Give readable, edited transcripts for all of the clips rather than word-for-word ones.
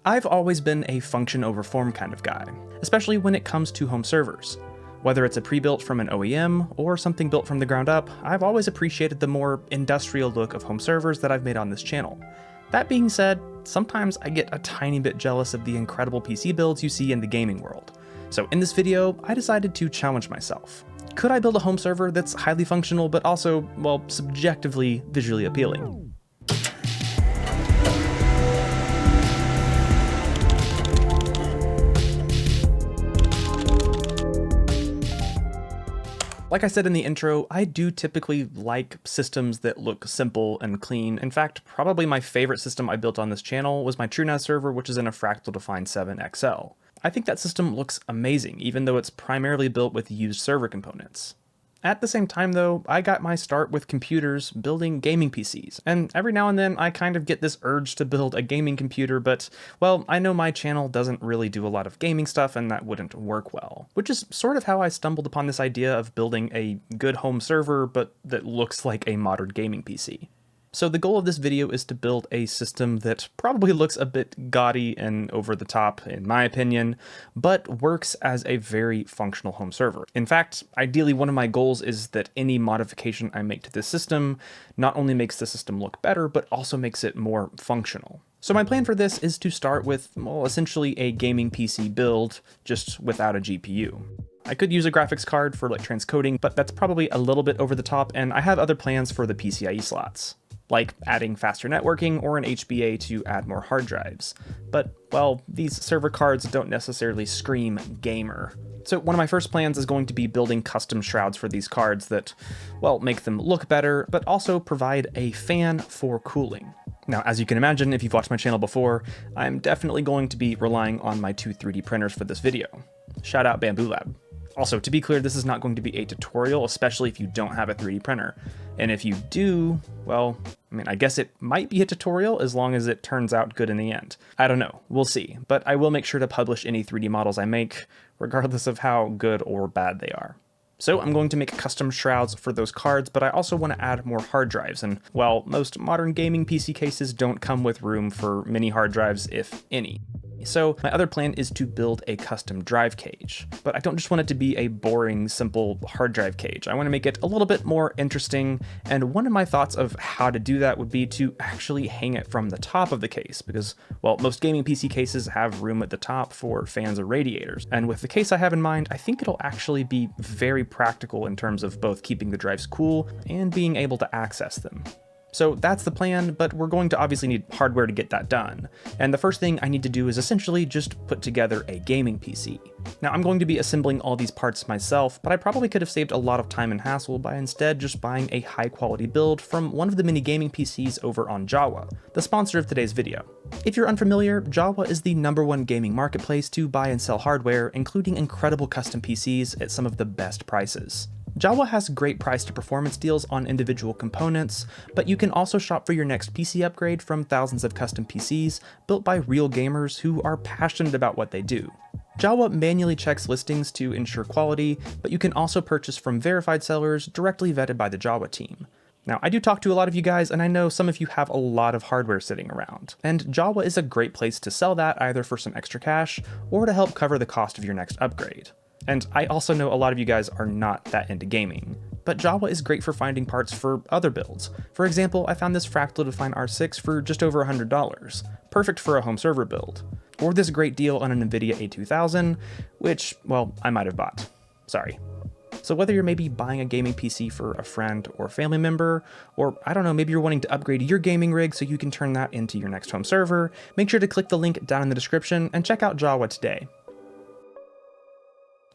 I've always been a function over form kind of guy, especially when it comes to home servers. Whether it's a pre-built from an OEM or something built from the ground up, I've always appreciated the more industrial look of home servers that I've made on this channel. That being said, sometimes I get a tiny bit jealous of the incredible PC builds you see in the gaming world. So in this video, I decided to challenge myself. Could I build a home server that's highly functional but also, well, subjectively visually appealing? Like I said in the intro, I do typically like systems that look simple and clean. In fact, probably my favorite system I built on this channel was my TrueNAS server, which is in a Fractal Define 7 XL. I think that system looks amazing, even though it's primarily built with used server components. At the same time though, I got my start with computers building gaming PCs, and every now and then I kind of get this urge to build a gaming computer, but, well, I know my channel doesn't really do a lot of gaming stuff and that wouldn't work well. Which is sort of how I stumbled upon this idea of building a good home server, but that looks like a modern gaming PC. So the goal of this video is to build a system that probably looks a bit gaudy and over the top, in my opinion, but works as a very functional home server. In fact, ideally one of my goals is that any modification I make to this system not only makes the system look better, but also makes it more functional. So my plan for this is to start with, well, essentially a gaming PC build, just without a GPU. I could use a graphics card for like transcoding, but that's probably a little bit over the top, and I have other plans for the PCIe slots, like adding faster networking or an HBA to add more hard drives. But, well, these server cards don't necessarily scream gamer. So one of my first plans is going to be building custom shrouds for these cards that, well, make them look better, but also provide a fan for cooling. Now, as you can imagine, if you've watched my channel before, I'm definitely going to be relying on my two 3D printers for this video. Shout out Bamboo Lab. Also, to be clear, this is not going to be a tutorial, especially if you don't have a 3D printer. And if you do, well, I mean, I guess it might be a tutorial as long as it turns out good in the end. I don't know, we'll see, but I will make sure to publish any 3D models I make, regardless of how good or bad they are. So I'm going to make custom shrouds for those cards, but I also want to add more hard drives, and while most modern gaming PC cases don't come with room for many hard drives, if any. So my other plan is to build a custom drive cage, but I don't just want it to be a boring, simple hard drive cage. I want to make it a little bit more interesting, and one of my thoughts of how to do that would be to actually hang it from the top of the case, because, well, most gaming PC cases have room at the top for fans or radiators, and with the case I have in mind, I think it'll actually be very practical in terms of both keeping the drives cool and being able to access them. So that's the plan, but we're going to obviously need hardware to get that done. And the first thing I need to do is essentially just put together a gaming PC. Now I'm going to be assembling all these parts myself, but I probably could have saved a lot of time and hassle by instead just buying a high quality build from one of the mini gaming PCs over on Jawa, the sponsor of today's video. If you're unfamiliar, Jawa is the #1 gaming marketplace to buy and sell hardware, including incredible custom PCs at some of the best prices. Jawa has great price to performance deals on individual components, but you can also shop for your next PC upgrade from thousands of custom PCs built by real gamers who are passionate about what they do. Jawa manually checks listings to ensure quality, but you can also purchase from verified sellers directly vetted by the Jawa team. Now, I do talk to a lot of you guys, and I know some of you have a lot of hardware sitting around, and Jawa is a great place to sell that either for some extra cash or to help cover the cost of your next upgrade. And I also know a lot of you guys are not that into gaming, but Jawa is great for finding parts for other builds. For example, I found this Fractal Define R6 for just over $100, perfect for a home server build. Or this great deal on an NVIDIA A2000, which, well, I might have bought. Sorry. So whether you're maybe buying a gaming PC for a friend or family member, or I don't know, maybe you're wanting to upgrade your gaming rig so you can turn that into your next home server, make sure to click the link down in the description and check out Jawa today.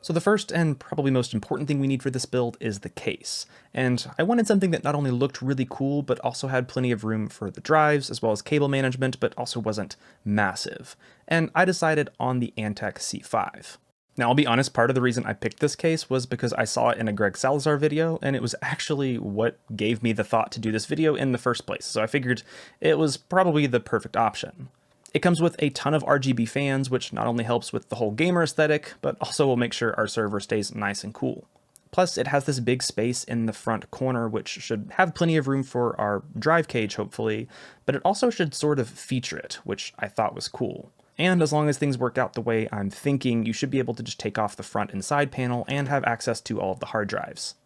So the first and probably most important thing we need for this build is the case. And I wanted something that not only looked really cool, but also had plenty of room for the drives, as well as cable management, but also wasn't massive. And I decided on the Antec C5. Now, I'll be honest, part of the reason I picked this case was because I saw it in a Greg Salazar video, and it was actually what gave me the thought to do this video in the first place. So I figured it was probably the perfect option. It comes with a ton of RGB fans, which not only helps with the whole gamer aesthetic, but also will make sure our server stays nice and cool. Plus, it has this big space in the front corner, which should have plenty of room for our drive cage, hopefully, but it also should sort of feature it, which I thought was cool. And as long as things work out the way I'm thinking, you should be able to just take off the front and side panel and have access to all of the hard drives.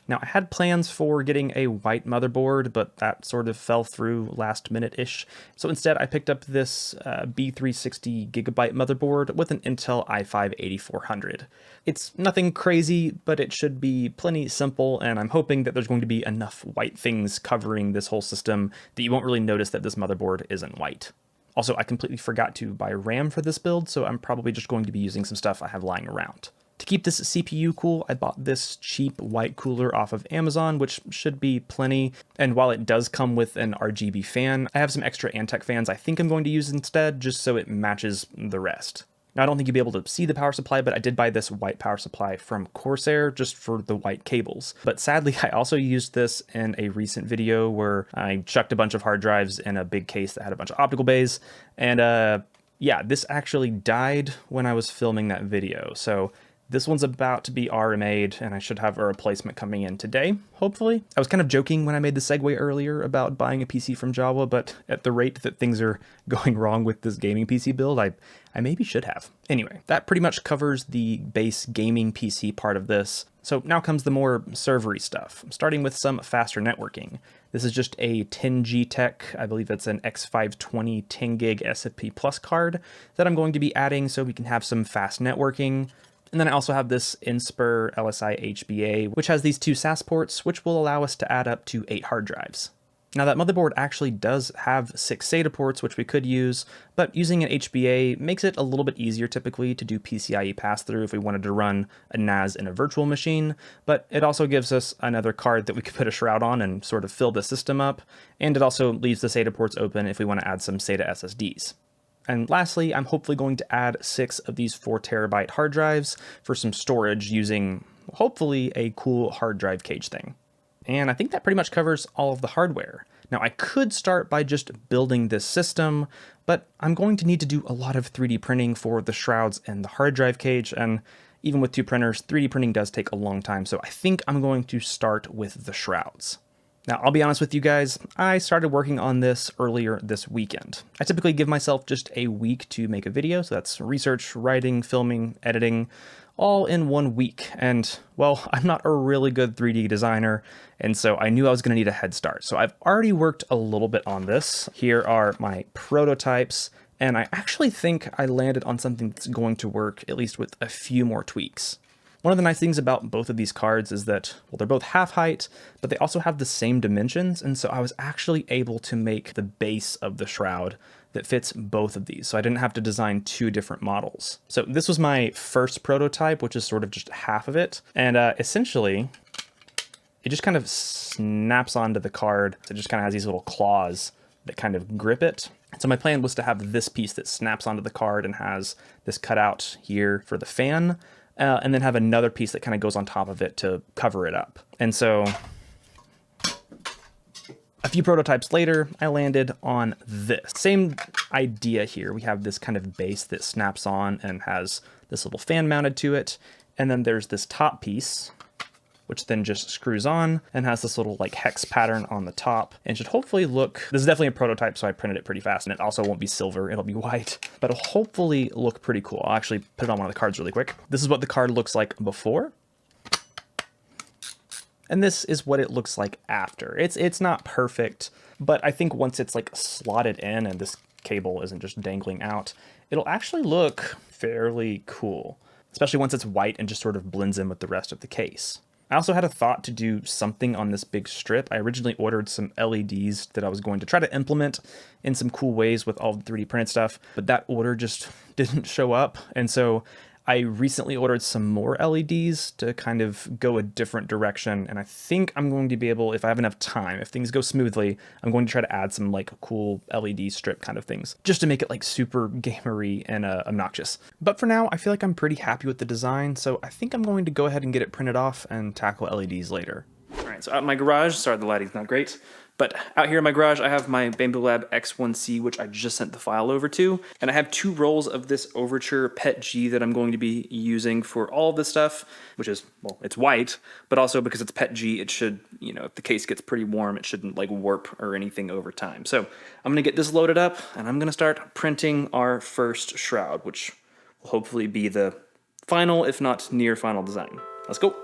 Now, I had plans for getting a white motherboard, but that sort of fell through last minute-ish. So instead, I picked up this B360 gigabyte motherboard with an Intel i5-8400. It's nothing crazy, but it should be plenty simple, and I'm hoping that there's going to be enough white things covering this whole system that you won't really notice that this motherboard isn't white. Also, I completely forgot to buy RAM for this build, so I'm probably just going to be using some stuff I have lying around. To keep this CPU cool, I bought this cheap white cooler off of Amazon, which should be plenty. And while it does come with an RGB fan, I have some extra Antec fans I think I'm going to use instead, just so it matches the rest. Now, I don't think you'll be able to see the power supply, but I did buy this white power supply from Corsair just for the white cables. But sadly, I also used this in a recent video where I chucked a bunch of hard drives in a big case that had a bunch of optical bays. And yeah, this actually died when I was filming that video. So this one's about to be RMA'd, and I should have a replacement coming in today, hopefully. I was kind of joking when I made the segue earlier about buying a PC from Jawa, but at the rate that things are going wrong with this gaming PC build, I maybe should have. Anyway, that pretty much covers the base gaming PC part of this. So now comes the more servery stuff, starting with some faster networking. This is just a 10G Tech, I believe it's an X520 10 gig SFP Plus card that I'm going to be adding so we can have some fast networking. And then I also have this Inspur LSI HBA, which has these two SAS ports, which will allow us to add up to 8 hard drives. Now that motherboard actually does have 6 SATA ports, which we could use, but using an HBA makes it a little bit easier typically to do PCIe pass-through if we wanted to run a NAS in a virtual machine, but it also gives us another card that we could put a shroud on and sort of fill the system up, and it also leaves the SATA ports open if we want to add some SATA SSDs. And lastly, I'm hopefully going to add 6 of these 4TB hard drives for some storage using, hopefully, a cool hard drive cage thing. And I think that pretty much covers all of the hardware. Now, I could start by just building this system, but I'm going to need to do a lot of 3D printing for the shrouds and the hard drive cage, and even with 2 printers, 3D printing does take a long time, so I think I'm going to start with the shrouds. Now, I'll be honest with you guys, I started working on this earlier this weekend. I typically give myself just a week to make a video, so that's research, writing, filming, editing, all in 1 week. And, well, I'm not a really good 3D designer, and so I knew I was going to need a head start. So I've already worked a little bit on this. Here are my prototypes, and I actually think I landed on something that's going to work, at least with a few more tweaks. One of the nice things about both of these cards is that, well, they're both half height, but they also have the same dimensions, and so I was actually able to make the base of the shroud that fits both of these, so I didn't have to design 2 different models. So this was my first prototype, which is sort of just half of it, and essentially, it just kind of snaps onto the card. It just kind of has these little claws that kind of grip it. So my plan was to have this piece that snaps onto the card and has this cutout here for the fan, and then have another piece that kind of goes on top of it to cover it up. And so a few prototypes later, I landed on this. Same idea here. We have this kind of base that snaps on and has this little fan mounted to it. And then there's this top piece, which then just screws on and has this little like hex pattern on the top and should hopefully look, this is definitely a prototype, so I printed it pretty fast, and it also won't be silver, it'll be white, but it'll hopefully look pretty cool. I'll actually put it on one of the cards really quick. This is what the card looks like before, and this is what it looks like after. It's not perfect, but I think once it's like slotted in and this cable isn't just dangling out, it'll actually look fairly cool, especially once it's white and just sort of blends in with the rest of the case. I also had a thought to do something on this big strip. I originally ordered some LEDs that I was going to try to implement in some cool ways with all the 3D printed stuff, but that order just didn't show up. And so I recently ordered some more LEDs to kind of go a different direction. And I think I'm going to be able, if I have enough time, if things go smoothly, I'm going to try to add some like cool LED strip kind of things just to make it like super gamery and obnoxious. But for now, I feel like I'm pretty happy with the design. So I think I'm going to go ahead and get it printed off and tackle LEDs later. All right, so out in my garage, sorry the lighting's not great, But out here in my garage, I have my Bambu Lab X1C, which I just sent the file over to. And I have 2 rolls of this Overture PET G that I'm going to be using for all of this stuff, which is, well, it's white, but also because it's PET G, it should, you know, if the case gets pretty warm, it shouldn't like warp or anything over time. So I'm gonna get this loaded up and I'm gonna start printing our first shroud, which will hopefully be the final, if not near final design. Let's go.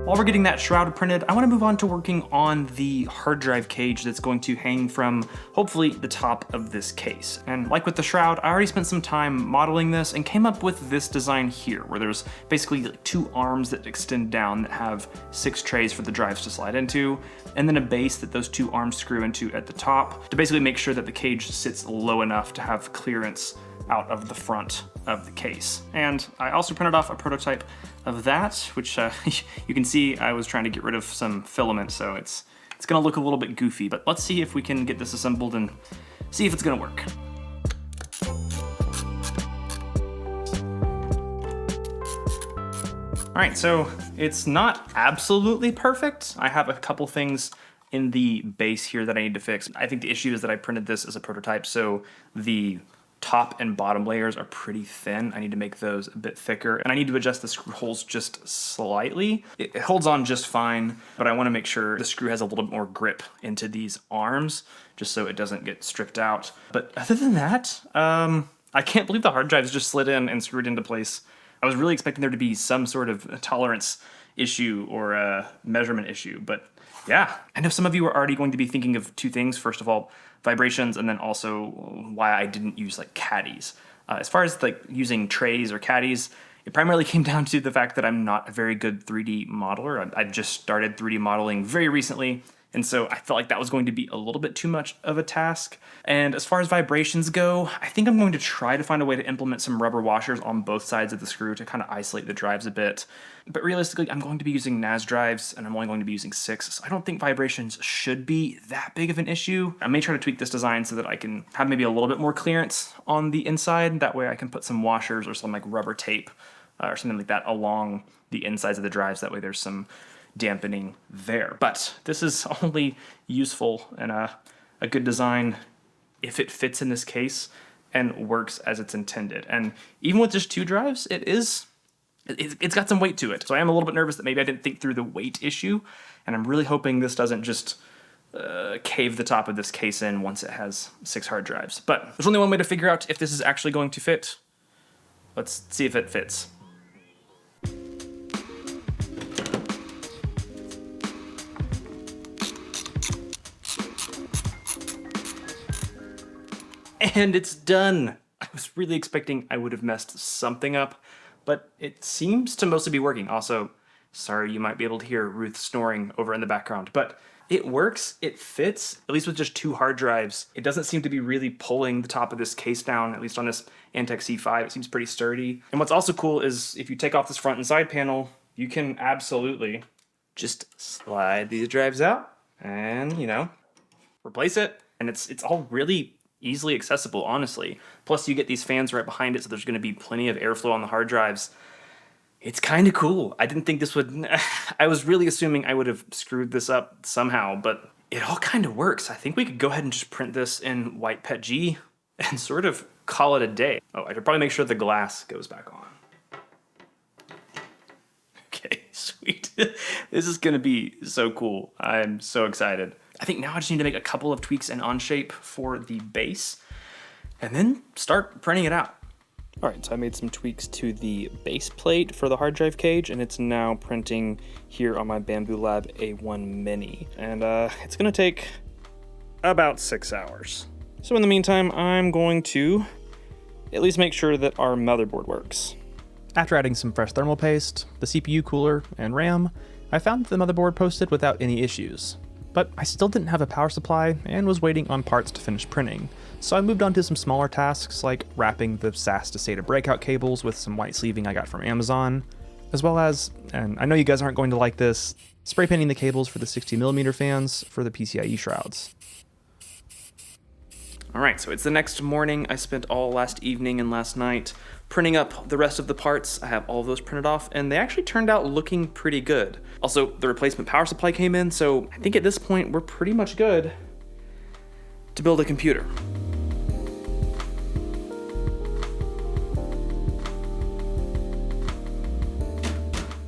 While we're getting that shroud printed, I want to move on to working on the hard drive cage that's going to hang from, hopefully, the top of this case. And like with the shroud, I already spent some time modeling this and came up with this design here, where there's basically like 2 arms that extend down that have 6 trays for the drives to slide into, and then a base that those 2 arms screw into at the top to basically make sure that the cage sits low enough to have clearance out of the front of the case. And I also printed off a prototype of that, which you can see I was trying to get rid of some filament, so it's gonna look a little bit goofy, but let's see if we can get this assembled and see if it's gonna work. All right, so it's not absolutely perfect. I have a couple things in the base here that I need to fix. I think the issue is that I printed this as a prototype, so the top and bottom layers are pretty thin. I need to make those a bit thicker, and I need to adjust the screw holes just slightly. It holds on just fine, but I want to make sure the screw has a little bit more grip into these arms, just so it doesn't get stripped out. But other than that, I can't believe the hard drives just slid in and screwed into place. I was really expecting there to be some sort of tolerance issue or a measurement issue, but yeah. I know some of you are already going to be thinking of 2 things. First of all, vibrations, and then also why I didn't use like caddies. As far as like using trays or caddies, it primarily came down to the fact that I'm not a very good 3D modeler. I just started 3D modeling very recently, and so I felt like that was going to be a little bit too much of a task. And as far as vibrations go, I think I'm going to try to find a way to implement some rubber washers on both sides of the screw to kind of isolate the drives a bit. But realistically, I'm going to be using NAS drives, and I'm only going to be using 6, so I don't think vibrations should be that big of an issue. I may try to tweak this design so that I can have maybe a little bit more clearance on the inside. That way I can put some washers or some like rubber tape or something like that along the insides of the drives. That way there's some dampening there. But this is only useful and a good design if it fits in this case and works as it's intended. And even with just 2 drives, it's got some weight to it. So I am a little bit nervous that maybe I didn't think through the weight issue, and I'm really hoping this doesn't just cave the top of this case in once it has 6 hard drives. But there's only one way to figure out if this is actually going to fit. Let's see if it fits. And it's done. I was really expecting I would have messed something up, but it seems to mostly be working. Also, sorry, you might be able to hear Ruth snoring over in the background, but it works, it fits, at least with just 2 hard drives. It doesn't seem to be really pulling the top of this case down, at least on this Antec C5, it seems pretty sturdy. And what's also cool is if you take off this front and side panel, you can absolutely just slide these drives out and, you know, replace it. And it's all really easily accessible, honestly. Plus you get these fans right behind it, so there's gonna be plenty of airflow on the hard drives. It's kind of cool. I didn't think this would, I was really assuming I would have screwed this up somehow, but it all kind of works. I think we could go ahead and just print this in white PET G and sort of call it a day. Oh, I should probably make sure the glass goes back on. Okay, sweet. This is gonna be so cool. I'm so excited. I think now I just need to make a couple of tweaks in Onshape for the base and then start printing it out. All right, so I made some tweaks to the base plate for the hard drive cage, and it's now printing here on my Bambu Lab A1 Mini. And it's gonna take about 6 hours. So in the meantime, I'm going to at least make sure that our motherboard works. After adding some fresh thermal paste, the CPU cooler, and RAM, I found that the motherboard posted without any issues. But I still didn't have a power supply and was waiting on parts to finish printing, so I moved on to some smaller tasks like wrapping the SAS to SATA breakout cables with some white sleeving I got from Amazon, as well as, and I know you guys aren't going to like this, spray painting the cables for the 60mm fans for the PCIe shrouds. All right, so it's the next morning. I spent all last evening and last night printing up the rest of the parts. I have all of those printed off, and they actually turned out looking pretty good. Also, the replacement power supply came in, so I think at this point we're pretty much good to build a computer.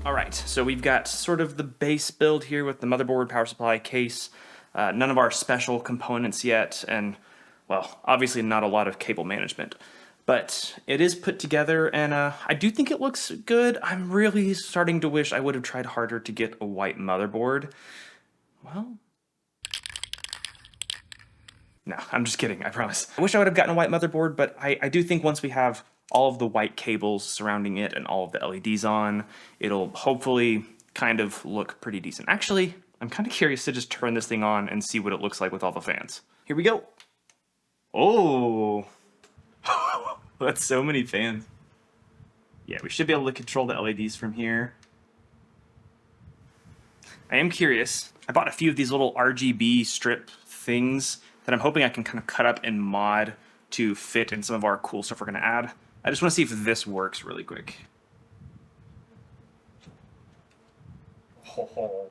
All right, so we've got sort of the base build here with the motherboard, power supply, case, none of our special components yet, and well, obviously not a lot of cable management, but it is put together, and I do think it looks good. I'm really starting to wish I would have tried harder to get a white motherboard. Well, no, I'm just kidding, I promise. I wish I would have gotten a white motherboard, but I do think once we have all of the white cables surrounding it and all of the LEDs on, it'll hopefully kind of look pretty decent. Actually, I'm kind of curious to just turn this thing on and see what it looks like with all the fans. Here we go. Oh, that's so many fans. Yeah, we should be able to control the LEDs from here. I am curious. I bought a few of these little RGB strip things that I'm hoping I can kind of cut up and mod to fit in some of our cool stuff we're going to add. I just want to see if this works really quick. Oh.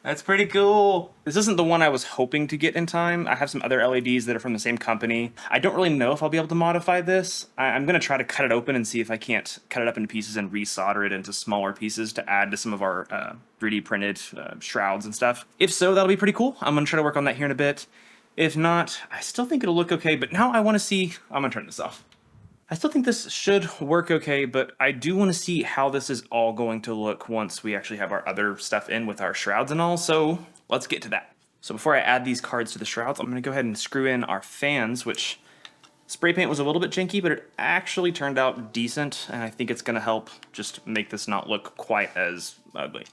That's pretty cool. This isn't the one I was hoping to get in time. I have some other LEDs that are from the same company. I don't really know if I'll be able to modify this. I'm going to try to cut it open and see if I can't cut it up into pieces and resolder it into smaller pieces to add to some of our 3D printed shrouds and stuff. If so, that'll be pretty cool. I'm going to try to work on that here in a bit. If not, I still think it'll look okay, but now I want to see... I'm going to turn this off. I still think this should work okay, but I do want to see how this is all going to look once we actually have our other stuff in with our shrouds and all, so let's get to that. So before I add these cards to the shrouds, I'm going to go ahead and screw in our fans, which spray paint was a little bit janky, but it actually turned out decent, and I think it's going to help just make this not look quite as ugly.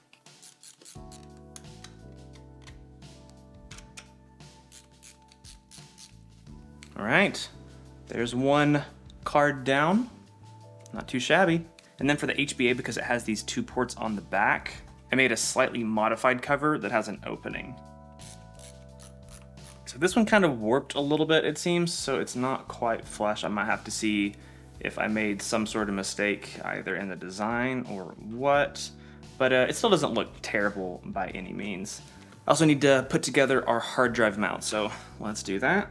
All right, there's one card down, not too shabby. And then for the HBA, because it has these two ports on the back, I made a slightly modified cover that has an opening. So this one kind of warped a little bit, it seems, so it's not quite flush. I might have to see if I made some sort of mistake either in the design or what, but it still doesn't look terrible by any means. I also need to put together our hard drive mount, so let's do that.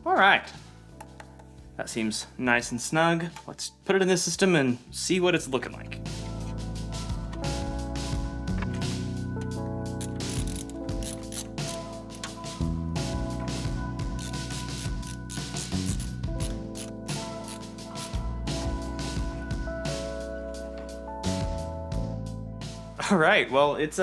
All right, that seems nice and snug. Let's put it in this system and see what it's looking like. All right, well, it's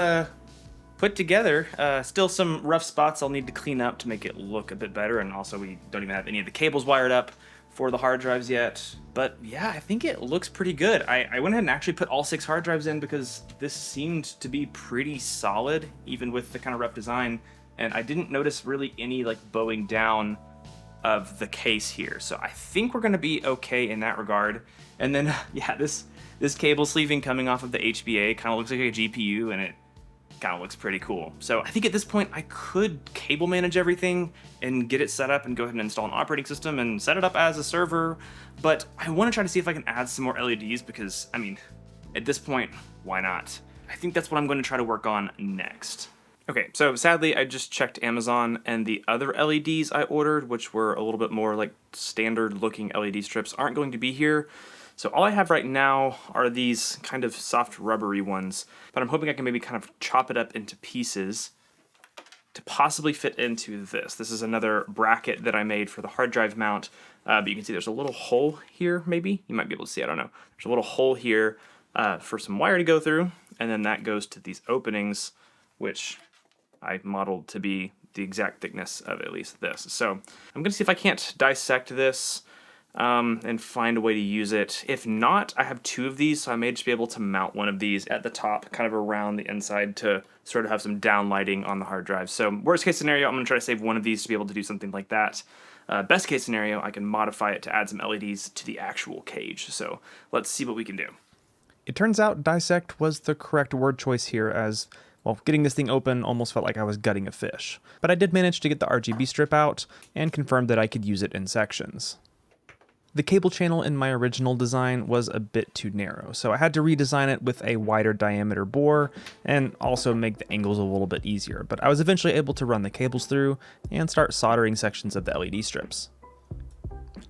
put together. Still some rough spots I'll need to clean up to make it look a bit better, and also we don't even have any of the cables wired up for the hard drives yet. But yeah, I think it looks pretty good. I went ahead and actually put all 6 hard drives in because this seemed to be pretty solid, even with the kind of rough design, and I didn't notice really any like bowing down of the case here. So I think we're gonna be okay in that regard. And then yeah, this cable sleeving coming off of the HBA kind of looks like a GPU, and it kind of looks pretty cool. So I think at this point I could cable manage everything and get it set up and go ahead and install an operating system and set it up as a server, but I want to try to see if I can add some more LEDs because, I mean, at this point, why not? I think that's what I'm going to try to work on next. Okay, so sadly I just checked Amazon, and the other LEDs I ordered, which were a little bit more like standard looking LED strips, aren't going to be here. So all I have right now are these kind of soft rubbery ones, but I'm hoping I can maybe kind of chop it up into pieces to possibly fit into this. This is another bracket that I made for the hard drive mount, but you can see there's a little hole here, maybe? You might be able to see, I don't know. There's a little hole here for some wire to go through, and then that goes to these openings, which I modeled to be the exact thickness of at least this. So I'm gonna see if I can't dissect this and find a way to use it. If not, I have 2 of these, so I may just be able to mount one of these at the top, kind of around the inside to sort of have some downlighting on the hard drive. So worst case scenario, I'm gonna try to save one of these to be able to do something like that. Best case scenario, I can modify it to add some LEDs to the actual cage. So let's see what we can do. It turns out dissect was the correct word choice here, as Well, getting this thing open almost felt like I was gutting a fish, but I did manage to get the RGB strip out and confirmed that I could use it in sections. The cable channel in my original design was a bit too narrow, so I had to redesign it with a wider diameter bore and also make the angles a little bit easier, but I was eventually able to run the cables through and start soldering sections of the LED strips.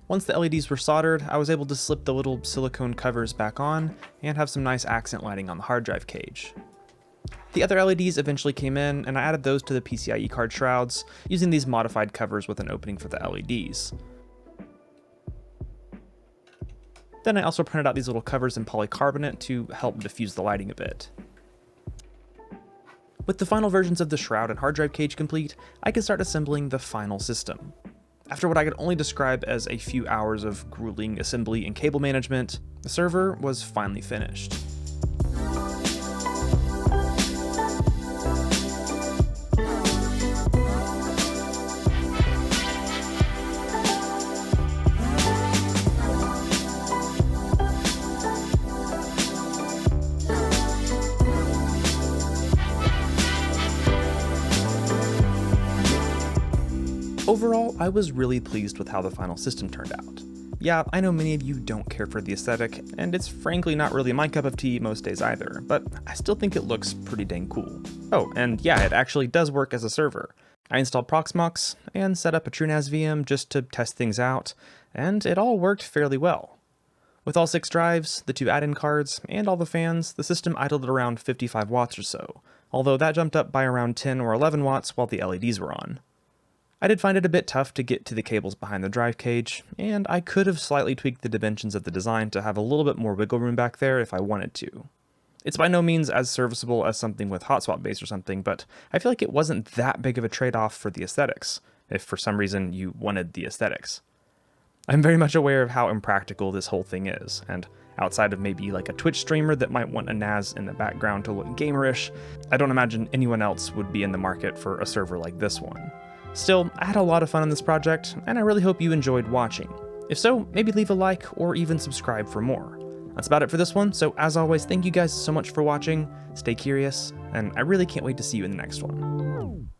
Once the LEDs were soldered, I was able to slip the little silicone covers back on and have some nice accent lighting on the hard drive cage. The other LEDs eventually came in, and I added those to the PCIe card shrouds using these modified covers with an opening for the LEDs. Then I also printed out these little covers in polycarbonate to help diffuse the lighting a bit. With the final versions of the shroud and hard drive cage complete, I could start assembling the final system. After what I could only describe as a few hours of grueling assembly and cable management, the server was finally finished. Overall, I was really pleased with how the final system turned out. Yeah, I know many of you don't care for the aesthetic, and it's frankly not really my cup of tea most days either, but I still think it looks pretty dang cool. Oh, and yeah, it actually does work as a server. I installed Proxmox and set up a TrueNAS VM just to test things out, and it all worked fairly well. With all 6 drives, the 2 add-in cards, and all the fans, the system idled at around 55 watts or so, although that jumped up by around 10 or 11 watts while the LEDs were on. I did find it a bit tough to get to the cables behind the drive cage, and I could have slightly tweaked the dimensions of the design to have a little bit more wiggle room back there if I wanted to. It's by no means as serviceable as something with hot swap base or something, but I feel like it wasn't that big of a trade-off for the aesthetics, if for some reason you wanted the aesthetics. I'm very much aware of how impractical this whole thing is, and outside of maybe like a Twitch streamer that might want a NAS in the background to look gamerish, I don't imagine anyone else would be in the market for a server like this one. Still, I had a lot of fun on this project, and I really hope you enjoyed watching. If so, maybe leave a like or even subscribe for more. That's about it for this one, so as always, thank you guys so much for watching, stay curious, and I really can't wait to see you in the next one.